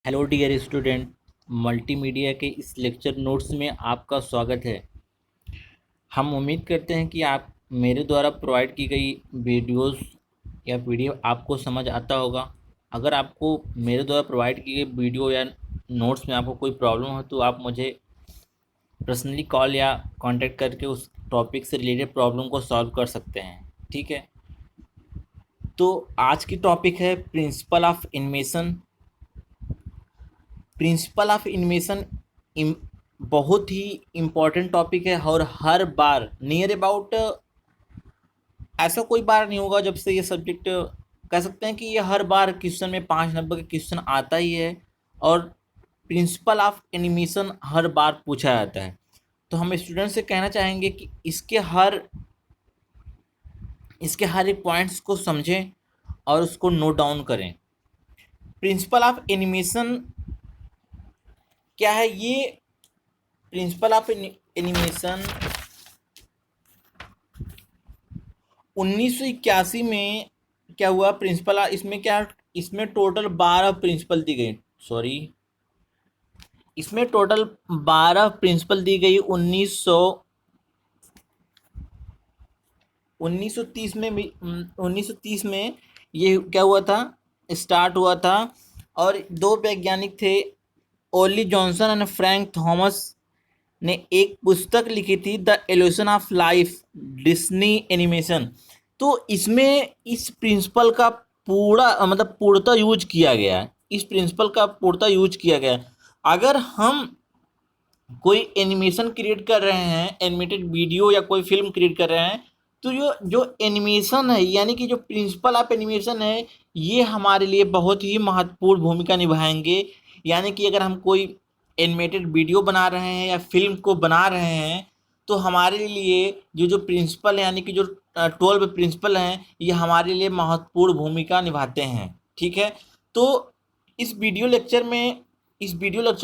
Hello dear student. Multimedia के इस lecture notes में आपका स्वागत है। हम उम्मीद करते हैं कि आप मेरे द्वारा प्रोवाइड की गई वीडियोस या पीडीएफ आपको समझ आता होगा। अगर आपको मेरे द्वारा प्रोवाइड की गई वीडियो या नोट्स में आपको कोई प्रॉब्लम हो तो आप मुझे पर्सनली कॉल या कांटेक्ट करके उस टॉपिक से रिलेटेड प्रॉब्लम को सॉल्व कर सकते हैं। ठीक है, तो आज की टॉपिक है principle of animation. Principle of animation बहुत ही इम्पोर्टेंट टॉपिक है और हर बार नियर अबाउट ऐसा कोई बार नहीं होगा जब से ये सब्जेक्ट कह सकते हैं कि ये हर बार क्वेश्चन में 5 नंबर का क्वेश्चन आता ही है। और प्रिंसिपल ऑफ एनिमेशन हर बार पूछा जाता है। तो हम स्टूडेंट से कहना चाहेंगे कि इसके हर एक पॉइंट्स को समझें और उसको नोट डाउन करें। प्रिंसिपल ऑफ एनिमेशन क्या है? ये प्रिंसिपल ऑफ एनिमेशन 1981 में क्या हुआ? प्रिंसिपल इसमें टोटल 12 प्रिंसिपल दी गई। सॉरी, इसमें टोटल 12 प्रिंसिपल दी गई। 1930 में ये क्या हुआ था? स्टार्ट हुआ था। और दो वैज्ञानिक थे, ओली जॉनसन एंड फ्रैंक थॉमस ने एक पुस्तक लिखी थी, the evolution of life Disney animation. तो इसमें इस प्रिंसिपल का पूर्णतः यूज किया गया है। इस प्रिंसिपल का पूर्णतः यूज किया गया है। अगर हम कोई एनिमेशन क्रिएट कर रहे हैं, एनिमेटेड वीडियो या कोई फिल्म क्रिएट कर रहे हैं, तो जो एनिमेशन है यानी कि जो प्रिंसिपल ऑफ एनिमेशन है, ये हमारे लिए बहुत ही महत्वपूर्ण भूमिका निभाएंगे। यानी कि अगर हम कोई एनिमेटेड वीडियो बना रहे हैं या फिल्म को बना रहे हैं, तो हमारे लिए जो प्रिंसिपल यानी कि जो 12 प्रिंसिपल हैं, ये हमारे लिए महत्वपूर्ण भूमिका निभाते हैं। ठीक है, तो इस वीडियो लेक्चर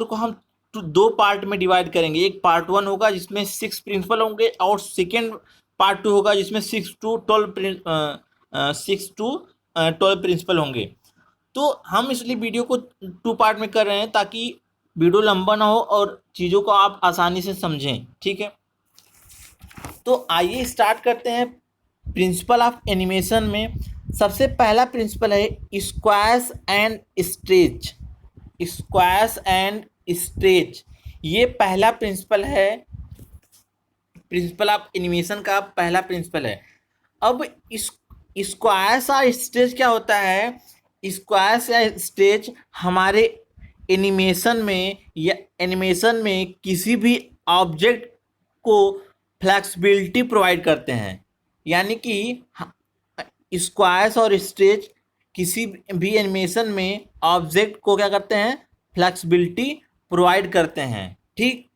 को हम दो पार्ट में डिवाइड करेंगे। एक पार्ट 1 होगा जिसमें 6 प्रिंसिपल होंगे, और सेकेंड पार्ट 2 होगा जिसमें 6 टू 12 प्रिंसिपल होंगे। तो हम इसलिए वीडियो को 2 पार्ट में कर रहे हैं ताकि वीडियो लंबा ना हो और चीज़ों को आप आसानी से समझें। ठीक है, तो आइए स्टार्ट करते हैं। प्रिंसिपल ऑफ एनिमेशन में सबसे पहला प्रिंसिपल है squash and stretch. Squash and stretch, ये पहला प्रिंसिपल है। प्रिंसिपल ऑफ एनिमेशन का पहला प्रिंसिपल है। अब इस स्क्वैश और स्ट्रेच क्या होता है? स्क्वैश या स्ट्रेच हमारे एनिमेशन में किसी भी ऑब्जेक्ट को फ्लेक्सिबिलिटी प्रोवाइड करते हैं। यानी कि स्क्वैश और स्ट्रेच किसी भी एनिमेशन में ऑब्जेक्ट को क्या करते हैं? फ्लेक्सिबिलिटी प्रोवाइड करते हैं। ठीक,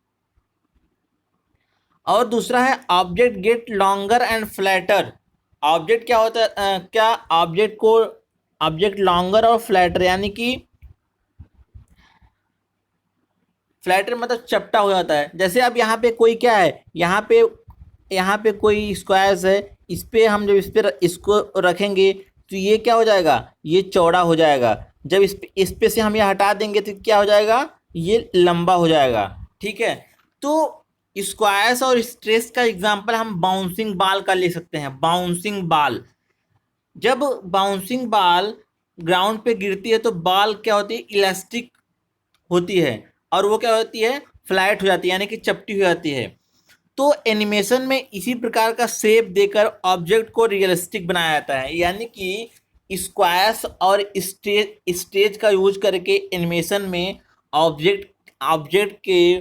और दूसरा है object gate longer and flatter. Object क्या होता है? क्या ऑब्जेक्ट लॉन्गर और फ्लैटर, यानी कि फ्लैटर मतलब चपटा हो जाता है। जैसे अब यहाँ पे कोई क्या है, यहाँ पे कोई स्क्वायर्स है, इस पे हम जब इसको रखेंगे तो ये क्या हो जाएगा? ये चौड़ा हो जाएगा। जब इस पे से हम ये हटा देंगे तो क्या हो जाएगा? ये लंबा हो जाएगा। ठीक है, तो स्क्वायर्स और स्ट्रेस का एग्जांपल हम बाउंसिंग बाल का ले सकते हैं। बाउंसिंग बाल, जब बाउंसिंग बाल ग्राउंड पे गिरती है तो बाल क्या होती है? इलास्टिक होती है, और वो क्या होती है? फ्लैट हो जाती है, यानी कि चपटी हो जाती है। तो एनिमेशन में इसी प्रकार का शेप देकर ऑब्जेक्ट को रियलिस्टिक बनाया जाता है। यानी कि स्क्वायर्स और स्टेज का यूज करके एनिमेशन में ऑब्जेक्ट के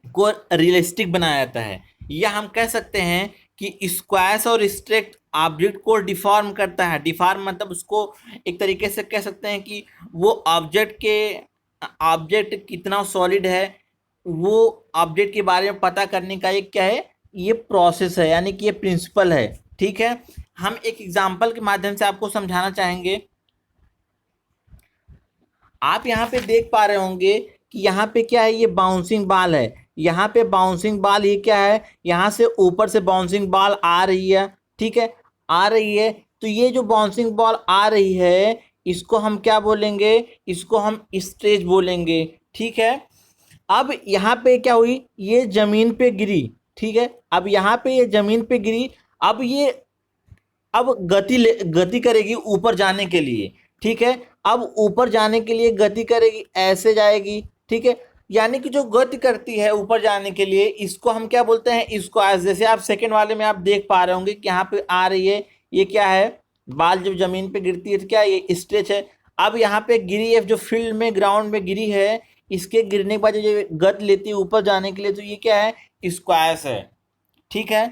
को रियलिस्टिक बनाया जाता है। या हम कह सकते हैं कि स्क्वायर्स और स्ट्रेट ऑब्जेक्ट को डिफॉर्म करता है। डिफॉर्म मतलब उसको एक तरीके से कह सकते हैं कि वो ऑब्जेक्ट कितना सॉलिड है, वो ऑब्जेक्ट के बारे में पता करने का एक क्या है? ये प्रोसेस है, यानी कि ये प्रिंसिपल है। ठीक है, हम एक एग्जांपल के माध्यम से आपको समझाना चाहेंगे। आप यहाँ पे देख पा रहे होंगे कि यहाँ पे क्या है? ये बाउंसिंग बाल है। यहाँ पे बाउंसिंग बाल, ये क्या है? यहाँ से ऊपर से बाउंसिंग बॉल आ रही है। ठीक है, आ रही है। तो ये जो बाउंसिंग बॉल आ रही है, इसको हम क्या बोलेंगे, इसको हम स्टेज बोलेंगे। ठीक है, अब यहाँ पे क्या हुई, ये जमीन पे गिरी। ठीक है, अब यहाँ पे ये जमीन पे गिरी, अब ये अब गति करेगी ऊपर जाने के लिए। ठीक है, अब ऊपर जाने के लिए गति करेगी, ऐसे जाएगी। ठीक है, यानी कि जो गति करती है ऊपर जाने के लिए, इसको हम क्या बोलते हैं, इसको आज जैसे आप सेकंड वाले में आप देख पा रहे होंगे कि यहाँ पे आ रही है, ये क्या है, बाल जब जमीन पे गिरती है तो क्या ये स्ट्रेच है। अब यहाँ पे गिरी है, जो फील्ड में ग्राउंड में गिरी है, इसके गिरने के बाद जो गति लेती है ऊपर जाने के लिए, तो ये क्या है, स्क्वायर्स है। ठीक है,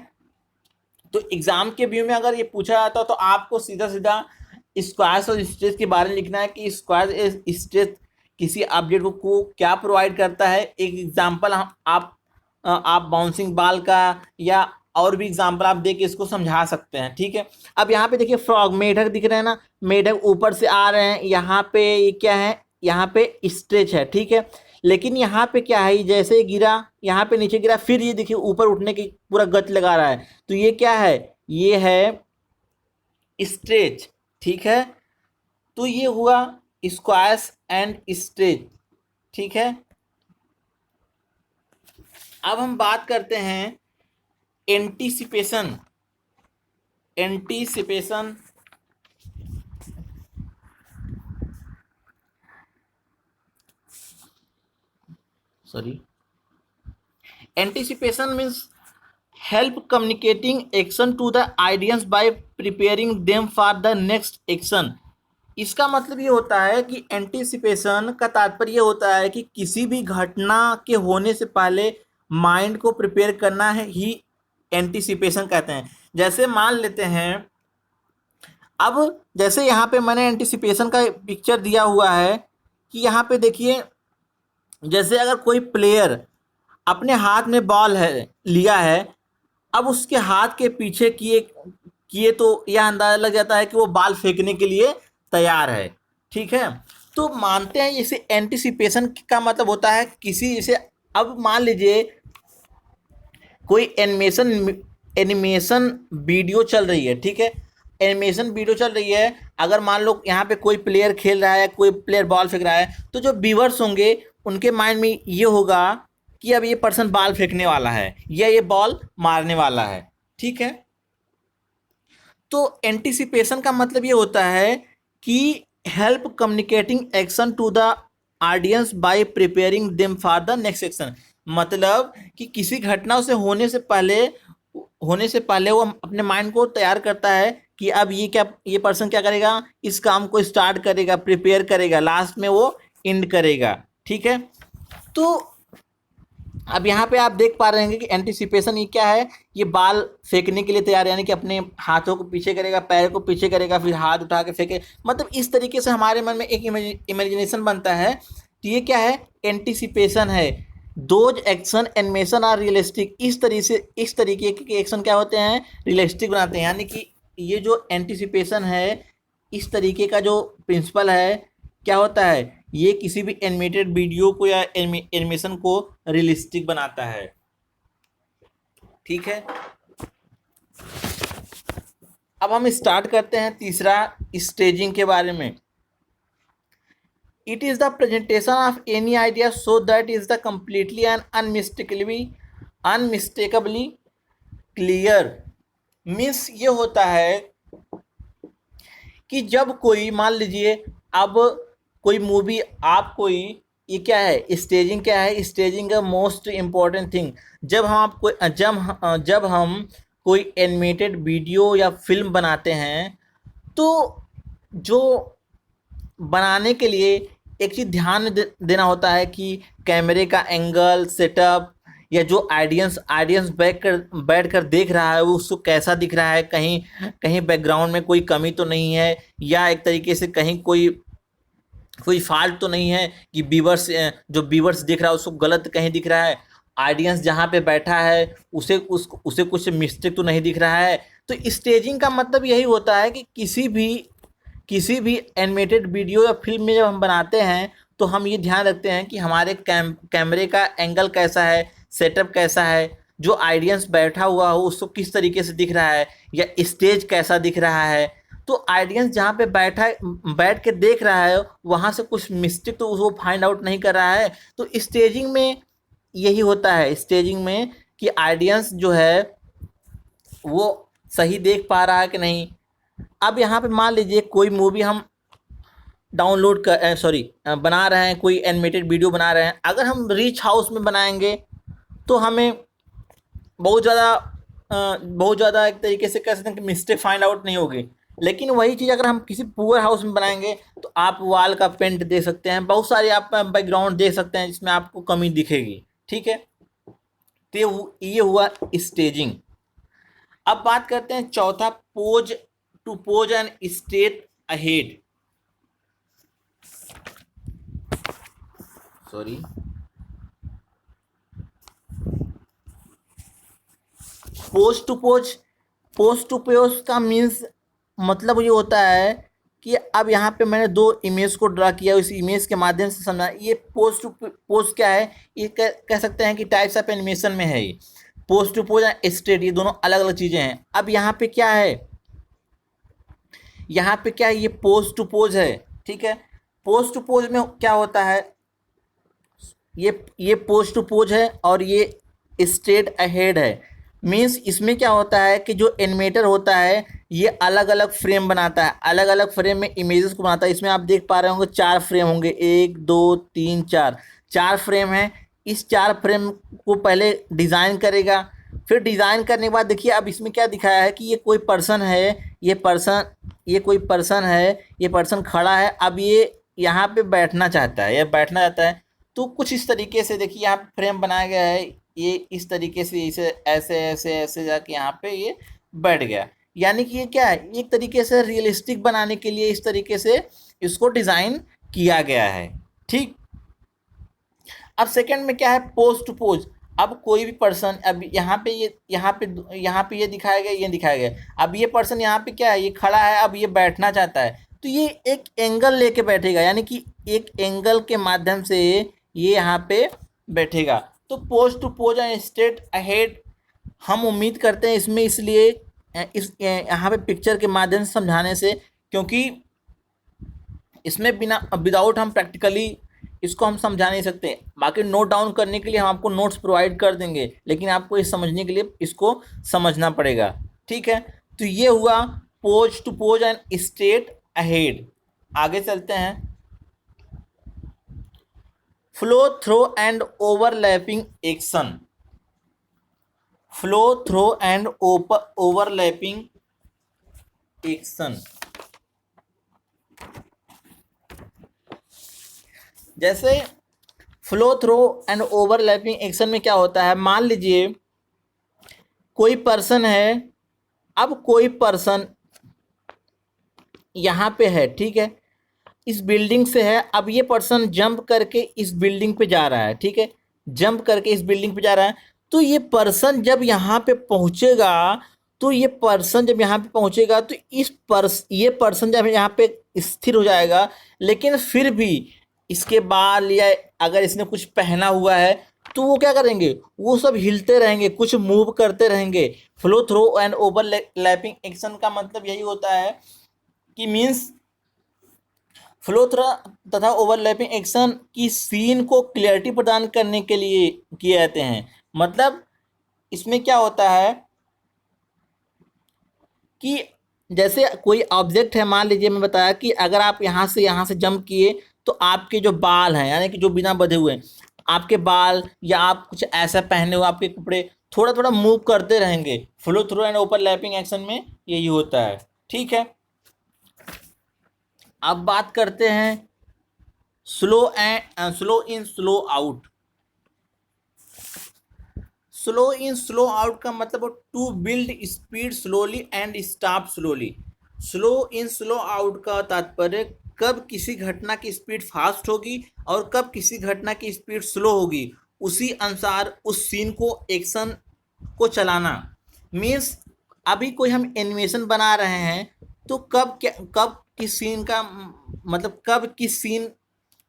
तो एग्जाम के व्यू में अगर ये पूछा जाता तो आपको सीधा सीधा स्क्वायर्स और स्ट्रेच के बारे में लिखना है कि स्क्वायर स्ट्रेच किसी ऑब्जेक्ट को क्या प्रोवाइड करता है। एक एग्जांपल आप बाउंसिंग बॉल का या और भी एग्जांपल आप दे के इसको समझा सकते हैं। ठीक है, अब यहाँ पे देखिए फ्रॉग, मेढक दिख रहे हैं ना, मेढक ऊपर से आ रहे हैं, यहाँ पे ये क्या है, यहाँ पे स्ट्रेच है। ठीक है, लेकिन यहाँ पे क्या है, जैसे गिरा यहाँ पे नीचे गिरा, फिर ये देखिए ऊपर उठने की पूरा गति लगा रहा है, तो ये क्या है, ये है स्ट्रेच। ठीक है, तो ये हुआ स्क्वायर्स एंड स्ट्रेच। ठीक है, अब हम बात करते हैं anticipation. Anticipation anticipation means help communicating action to the audience by preparing them for the next action। इसका मतलब ये होता है कि एंटीसिपेशन का तात्पर्य ये होता है कि किसी भी घटना के होने से पहले माइंड को प्रिपेयर करना है ही एंटीसिपेशन कहते हैं। जैसे मान लेते हैं, अब जैसे यहाँ पे मैंने एंटीसिपेशन का पिक्चर दिया हुआ है कि यहाँ पे देखिए, जैसे अगर कोई प्लेयर अपने हाथ में बॉल है लिया है, अब उसके हाथ के पीछे किए किए तो यह अंदाजा लग जाता है कि वो बॉल फेंकने के लिए तैयार है। ठीक है, तो मानते हैं इसे एंटीसिपेशन का मतलब होता है किसी, जैसे अब मान लीजिए कोई एनिमेशन वीडियो चल रही है। ठीक है, एनिमेशन वीडियो चल रही है, अगर मान लो यहाँ पे कोई प्लेयर खेल रहा है, कोई प्लेयर बॉल फेंक रहा है, तो जो व्यूअर्स होंगे उनके माइंड में ये होगा कि अब ये पर्सन बॉल फेंकने वाला है या ये बॉल मारने वाला है। ठीक है, तो एंटीसिपेशन का मतलब ये होता है कि help communicating action to the audience by preparing them for the next action. मतलब कि किसी घटना से होने से पहले वो अपने माइंड को तैयार करता है कि अब ये पर्सन क्या करेगा, इस काम को स्टार्ट करेगा, प्रिपेयर करेगा, लास्ट में वो एंड करेगा। ठीक है, तो अब यहाँ पे आप देख पा रहे हैं कि एंटीसिपेशन ये क्या है, ये बाल फेंकने के लिए तैयार, यानी कि अपने हाथों को पीछे करेगा, पैर को पीछे करेगा, फिर हाथ उठा के फेंके, मतलब इस तरीके से हमारे मन में एक इमेजिनेशन बनता है। तो ये क्या है, एंटीसिपेशन है। Those action animation are realistic, इस तरीके के एक्शन क्या होते हैं, रियलिस्टिक बनाते हैं। यानी कि ये जो एंटीसिपेशन है, इस तरीके का जो प्रिंसिपल है, क्या होता है, ये किसी भी एनिमेटेड वीडियो को या एनिमेशन को रियलिस्टिक बनाता है। ठीक है, अब हम स्टार्ट करते हैं तीसरा, स्टेजिंग के बारे में। It is the presentation of any idea so that is the completely and unmistakably clear. Means ये होता है कि जब कोई, मान लीजिए अब कोई मूवी, आप कोई, ये क्या है, स्टेजिंग क्या है, स्टेजिंग का मोस्ट इम्पॉर्टेंट थिंग। जब हम कोई एनिमेटेड वीडियो या फिल्म बनाते हैं, तो जो बनाने के लिए एक चीज़ ध्यान देना होता है कि कैमरे का एंगल, सेटअप, या जो ऑडियंस बैठ कर देख रहा है वो उसको कैसा दिख रहा है, कहीं बैकग्राउंड में कोई कमी तो नहीं है, या एक तरीके से कहीं कोई फॉल्ट तो नहीं है कि जो व्यूअर्स देख रहा है उसको गलत कहीं दिख रहा है, ऑडियंस जहाँ पे बैठा है उसे कुछ मिस्टेक तो नहीं दिख रहा है। तो स्टेजिंग का मतलब यही होता है कि किसी भी एनिमेटेड वीडियो या फिल्म में जब हम बनाते हैं तो हम ये ध्यान रखते हैं कि हमारे कैमरे का एंगल कैसा है, सेटअप कैसा है, जो ऑडियंस बैठा हुआ हो उसको किस तरीके से दिख रहा है, या स्टेज कैसा दिख रहा है। तो ऑडियंस जहाँ पे बैठ के देख रहा है वहाँ से कुछ मिस्टेक तो वो फाइंड आउट नहीं कर रहा है। तो स्टेजिंग में यही होता है, स्टेजिंग में कि ऑडियंस जो है वो सही देख पा रहा है कि नहीं। अब यहाँ पे मान लीजिए कोई मूवी हम डाउनलोड कर बना रहे हैं, कोई एनिमेटेड वीडियो बना रहे हैं, अगर हम रिच हाउस में बनाएंगे तो हमें बहुत ज़्यादा एक तरीके से कह सकते हैं कि मिस्टेक फाइंड आउट नहीं होगी। लेकिन वही चीज़ अगर हम किसी पुअर हाउस में बनाएंगे तो आप वॉल का पेंट दे सकते हैं, बहुत सारे आप बैकग्राउंड दे सकते हैं जिसमें आपको कमी दिखेगी। ठीक है, तो ये हुआ स्टेजिंग। अब बात करते हैं चौथा, pose, to pose and straight ahead. Sorry, pose to pose का मीन्स मतलब ये होता है कि अब यहाँ पे मैंने दो इमेज को ड्रा किया, उस इमेज के माध्यम से समझा। ये पोज टू पोज क्या है, ये कह सकते हैं कि टाइप्स ऑफ एनिमेशन में है। ये pose to pose and straight, ये दोनों अलग अलग चीज़ें हैं। अब यहाँ पे क्या है, ये पोज टू पोज है। ठीक है, पोज टू पोज में क्या होता है, ये पोज टू पोज है और ये स्ट्रेट अहेड है। मीन्स इसमें क्या होता है कि जो एनिमेटर होता है ये अलग अलग फ्रेम बनाता है, अलग अलग फ्रेम में इमेजेस को बनाता है। इसमें आप देख पा रहे होंगे 4 फ्रेम होंगे, 1 2 3 4 फ्रेम हैं। इस 4 फ्रेम को पहले डिज़ाइन करेगा, फिर डिज़ाइन करने के बाद देखिए अब इसमें क्या दिखाया है कि ये कोई पर्सन है, ये पर्सन खड़ा है। अब ये यहाँ पे बैठना चाहता है, तो कुछ इस तरीके से देखिए यहाँ पे फ्रेम बनाया गया है। ये इस तरीके से इसे ऐसे ऐसे ऐसे जाके यहाँ पे ये बैठ गया। यानी कि ये क्या है, एक तरीके से रियलिस्टिक बनाने के लिए इस तरीके से इसको डिज़ाइन किया गया है। ठीक, अब सेकंड में क्या है, पोज टू पोज। अब कोई भी पर्सन, अब यहाँ पे ये दिखाया गया, अब ये पर्सन यहाँ पे क्या है, ये खड़ा है, अब ये बैठना चाहता है, तो ये एक एंगल लेके बैठेगा, यानी कि एक एंगल के माध्यम से ये यहाँ पे बैठेगा। तो pose to pose and straight ahead हम उम्मीद करते हैं इसमें, इसलिए यहाँ पे पिक्चर के माध्यम से समझाने से, क्योंकि इसमें विदाउट हम प्रैक्टिकली इसको हम समझा नहीं सकते। बाकी नोट डाउन करने के लिए हम आपको नोट्स प्रोवाइड कर देंगे, लेकिन आपको इस समझने के लिए इसको समझना पड़ेगा। ठीक है, तो ये हुआ pose to pose and straight ahead. आगे चलते हैं, flow through and overlapping action. Flow through and overlapping action. जैसे flow through and overlapping action में क्या होता है, मान लीजिए कोई पर्सन है, अब कोई पर्सन यहाँ पे है, ठीक है, इस बिल्डिंग से है, अब ये पर्सन जंप करके इस बिल्डिंग पे जा रहा है। ठीक है, जंप करके इस बिल्डिंग पे जा रहा है, तो ये पर्सन जब यहाँ पे पहुँचेगा तो ये पर्सन जब यहाँ पे स्थिर हो जाएगा, लेकिन फिर भी इसके बाल या अगर इसने कुछ पहना हुआ है तो वो क्या करेंगे, वो सब हिलते रहेंगे, कुछ मूव करते रहेंगे। Flow through and overlapping action का मतलब यही होता है कि मीन्स फ्लो थ्रो तथा ओवरलैपिंग एक्शन की सीन को क्लियरिटी प्रदान करने के लिए किए जाते हैं। मतलब इसमें क्या होता है कि जैसे कोई ऑब्जेक्ट है, मान लीजिए मैं बताया कि अगर आप यहाँ से जंप किए तो आपके जो बाल हैं, यानी कि जो बिना बंधे हुए आपके बाल या आप कुछ ऐसा पहने हुए आपके कपड़े थोड़ा थोड़ा मूव करते रहेंगे। Flow through and overlapping action में यही होता है। ठीक है, अब बात करते हैं slow in slow out. Slow in slow out का मतलब to build speed slowly and stop slowly. Slow in slow out का तात्पर्य कब किसी घटना की स्पीड फास्ट होगी और कब किसी घटना की स्पीड स्लो होगी, उसी अनुसार उस सीन को एक्शन को चलाना। मीन्स अभी कोई हम एनिमेशन बना रहे हैं तो कब किस सीन का मतलब कब किस सीन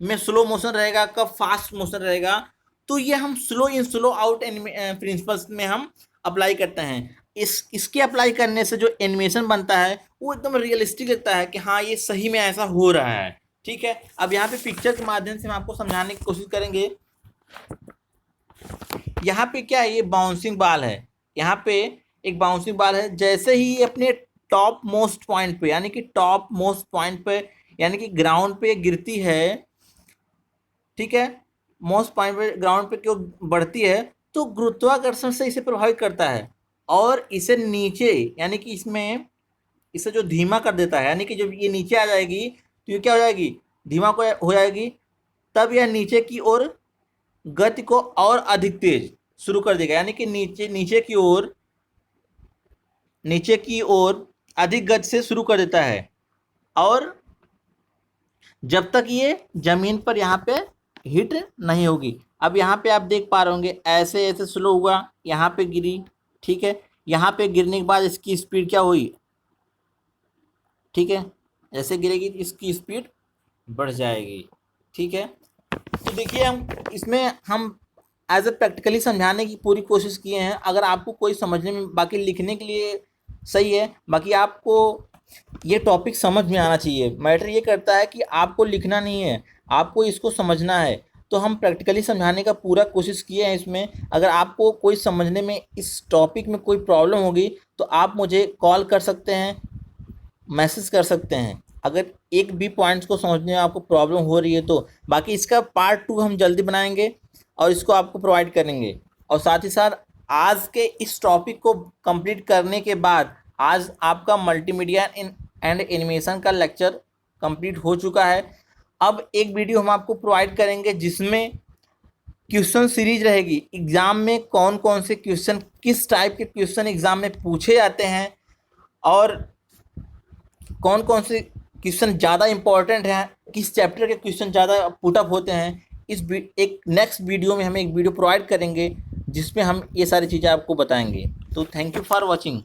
में स्लो मोशन रहेगा, कब फास्ट मोशन रहेगा, तो ये हम slow in slow out principles में हम अप्लाई करते हैं। इसके अप्लाई करने से जो एनिमेशन बनता है वो एकदम रियलिस्टिक लगता है कि हाँ ये सही में ऐसा हो रहा है। ठीक है, अब यहाँ पे पिक्चर के माध्यम से हम आपको समझाने की कोशिश करेंगे। यहाँ पे क्या है, ये बाउंसिंग बाल है, यहाँ पे एक बाउंसिंग बाल है। जैसे ही ये अपने टॉप मोस्ट पॉइंट पे यानी कि टॉप मोस्ट पॉइंट पे यानी कि ग्राउंड पे गिरती है, ठीक है, मोस्ट पॉइंट पे ग्राउंड पे क्यों बढ़ती है, तो गुरुत्वाकर्षण से इसे प्रभावित करता है और इसे नीचे यानी कि इसमें इसे जो धीमा कर देता है, यानी कि जब ये नीचे आ जाएगी तो ये क्या हो जाएगी, धीमा को हो जाएगी, तब यह नीचे की ओर गति को और अधिक तेज शुरू कर देगा, यानी कि नीचे की ओर अधिक गति से शुरू कर देता है और जब तक ये जमीन पर यहाँ पे हिट नहीं होगी। अब यहाँ पे आप देख पा रहे होंगे ऐसे ऐसे स्लो हुआ, यहाँ पे गिरी, ठीक है, यहाँ पे गिरने के बाद इसकी स्पीड क्या हुई, ठीक है, जैसे गिरेगी इसकी स्पीड बढ़ जाएगी। ठीक है, तो देखिए हम एज ए प्रैक्टिकली समझाने की पूरी कोशिश किए हैं। अगर आपको कोई समझने में, बाकी लिखने के लिए सही है, बाकी आपको ये टॉपिक समझ में आना चाहिए। मैटर ये करता है कि आपको लिखना नहीं है, आपको इसको समझना है। तो हम प्रैक्टिकली समझाने का पूरा कोशिश किए हैं इसमें। अगर आपको कोई समझने में, इस टॉपिक में कोई प्रॉब्लम होगी तो आप मुझे कॉल कर सकते हैं, मैसेज कर सकते हैं, अगर एक भी पॉइंट्स को समझने में आपको प्रॉब्लम हो रही है तो। बाकी इसका पार्ट 2 हम जल्दी बनाएंगे और इसको आपको प्रोवाइड करेंगे। और साथ ही साथ आज के इस टॉपिक को कंप्लीट करने के बाद आज आपका मल्टीमीडिया एंड एनिमेशन का लेक्चर कंप्लीट हो चुका है। अब एक वीडियो हम आपको प्रोवाइड करेंगे जिसमें क्वेश्चन सीरीज रहेगी, एग्ज़ाम में कौन कौन से क्वेश्चन, किस टाइप के क्वेश्चन एग्ज़ाम में पूछे जाते हैं और कौन कौन से क्वेश्चन ज़्यादा इंपॉर्टेंट हैं, किस चैप्टर के क्वेश्चन ज़्यादा पुटअप होते हैं। एक नेक्स्ट वीडियो में हम एक वीडियो प्रोवाइड करेंगे जिसमें हम ये सारी चीज़ें आपको बताएंगे। तो थैंक यू फॉर वॉचिंग।